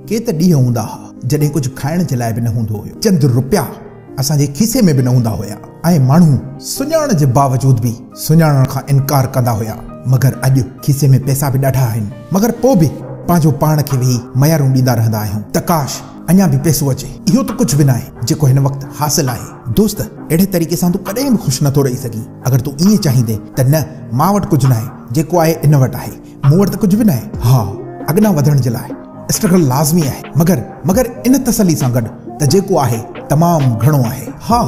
के त ॾींहं हूंदा हुआ जॾहिं कुझु खाइण जे लाइ बि न हूंदो हुयो, चंद रुपया असांजे खीसे में बि न हूंदा हुया ऐं माण्हू सुञाण जे बावजूद बि सुञाणण खां इनकार कंदा हुया। मगर अॼु खीसे में पैसा बि ॾाढा आहिनि, मगर पोइ बि पंहिंजो पाण खे वेही मयारूं ॾींदा रहंदा आहियूं त काश अञा बि पैसो अचे। इहो त कुझु बि न आहे जेको हिन वक़्तु हासिल आहे। दोस्त, अहिड़े तरीक़े सां तूं कॾहिं बि ख़ुशि नथो रही सघीं। अगरि तूं ईअं चाहींदे त न मां वटि कुझु न आहे, जेको आहे इन वटि आहे, मूं वटि त कुझु बि न आहे, हा अॻियां वधण जे लाइ स्ट्रगल लाज़मी आहे, मगर इन तसली सां गॾु त जेको आहे तमामु घणो आहे। हा,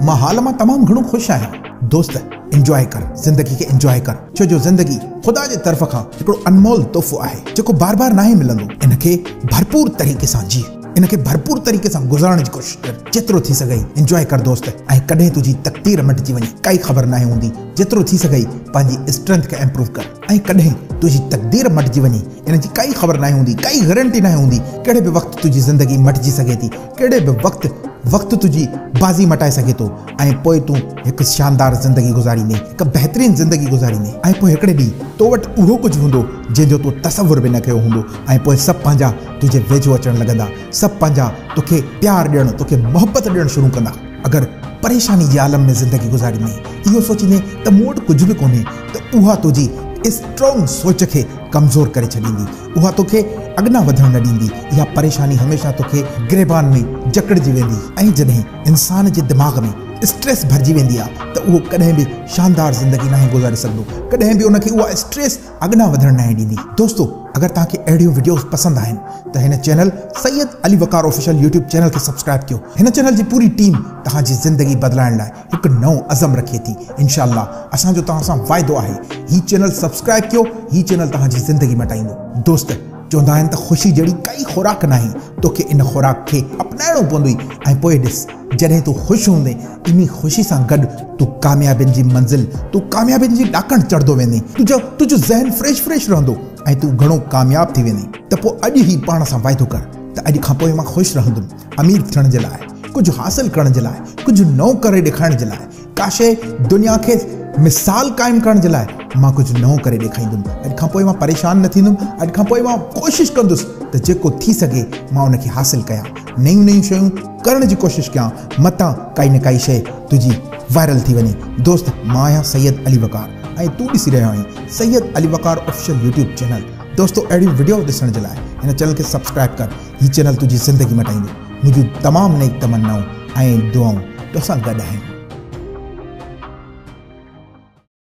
मां हाल मां तमामु घणो ख़ुशि आहियां। दोस्त, इंजॉय कर, ज़िंदगी खे इंजॉय कर, छो जो ज़िंदगी ख़ुदा जे तरफ़ खां हिकिड़ो अनमोल तोहफ़ो आहे जेको बार बार नाहे मिलंदो। इनखे भरपूर तरीक़े सां जी, इनखे भरपूर तरीक़े सां गुज़ारण जी कोशिशि कर, जेतिरो थी सघई इंजॉय कर दोस्त। ऐं कॾहिं तुंहिंजी तक़दीर मटिजी वञे काई ख़बर नाहे हूंदी, जेतिरो थी सघई पंहिंजी स्ट्रेंथ खे इम्प्रूव कर। ऐं कॾहिं तुंहिंजी तक़दीर मटिजी वञे इन जी काई ख़बर नाहे हूंदी, काई गारंटी नाहे हूंदी, कहिड़े बि वक़्तु तुंहिंजी ज़िंदगी मटिजी सघे थी, कहिड़े बि वक़्तु तुंहिंजी बाज़ी मटाए सघे थो। ऐं पोइ तूं हिकु शानदार ज़िंदगी गुज़ारींदे, हिकु बहितरीनु ज़िंदगी गुज़ारींदे, ऐं पोइ हिकिड़े ॾींहुं तो वटि उहो कुझु हूंदो जंहिंजो तूं तसवुर बि न कयो हूंदो। ऐं पोइ सभु पंहिंजा तुंहिंजे वेझो अचणु लॻंदा, सभु पंहिंजा तोखे प्यारु ॾियणु, तोखे मोहबत ॾियणु शुरू कंदा। अगरि परेशानी जे आलम में ज़िंदगी गुज़ारींदे इहो सोचींदे त मूं वटि कुझु बि कोन्हे, त उहा तुंहिंजी स्ट्रॉन्ग सोच खे कमज़ोर करे छॾींदी, उहा तोखे अॻियां वधण न ॾींदी। इहा परेशानी हमेशह तोखे गिरेबान में जकड़जी वेंदी। ऐं जॾहिं इंसान जे दिमाग़ में स्ट्रेस भरिजी वेंदी आहे त उहो कॾहिं बि शानदार ज़िंदगी नाहे गुज़ारे सघंदो, कॾहिं बि उनखे उहा स्ट्रेस अॻियां वधण नाहे ॾींदी। दोस्तो, अगरि तव्हांखे अहिड़ियूं वीडियोस पसंदि आहिनि त हिन चैनल सैयद अली वकार ऑफिशियल यूट्यूब चैनल खे सब्सक्राइब कयो। हिन चैनल जी पूरी टीम तव्हांजी ज़िंदगी बदिलाइण लाइ हिकु नओं अज़म रखे थी। इंशाअल्लाह असांजो तव्हां सां वाइदो आहे, हीउ चैनल सब्सक्राइब कयो, हीउ चैनल तव्हांजी ज़िंदगी मटाईंदो। दोस्त, चवंदा आहिनि त ख़ुशी जहिड़ी काई खुराक नाहे, तोखे इन खुराक खे अपनाइणो पवंदो। ऐं पोइ ॾिस, जॾहिं तूं ख़ुशि हूंदे इन ख़ुशी सां गॾु तूं कामयाबियुनि जी मंज़िल, तूं कामयाबियुनि जी ॾाकण चढ़ंदो वेंदे, तुंहिंजो ज़हन फ्रेश रहंदो ऐं तूं घणो कामयाब थी वेंदे। त पोइ अॼु ई पाण सां वाइदो कर त अॼु खां पोइ मां ख़ुशि रहंदुमि, अमीर थियण जे लाइ, कुझु हासिल करण जे लाइ, कुझु नओं करे ॾेखारण जे लाइ, का शइ दुनिया खे मिसाल क़ाइमु करण जे लाइ मां कुझु नओं करे ॾेखारींदुमि। अॼु खां पोइ मां परेशान न थींदुमि, अॼु खां पोइ मां कोशिशि कंदुसि त जेको थी सघे मां उनखे हासिल कयां, नयूं शयूं करण जी कोशिशि कयां, मतां काई न काई शइ तुंहिंजी वायरल थी वञे। दोस्त, मां आहियां सैयद अली वकार ऐं तूं ॾिसी रहियो आहीं सैयद अली वकार ऑफिशियल यूट्यूब चैनल। दोस्तों, अहिड़ी वीडियो ॾिसण जे लाइ हिन चैनल खे सब्सक्राइब कर, हीउ चैनल तुंहिंजी ज़िंदगी मटाईंदो। मुंहिंजूं तमामु नेक तमन्नाऊं ऐं दुआऊं तोसां गॾु आहिनि।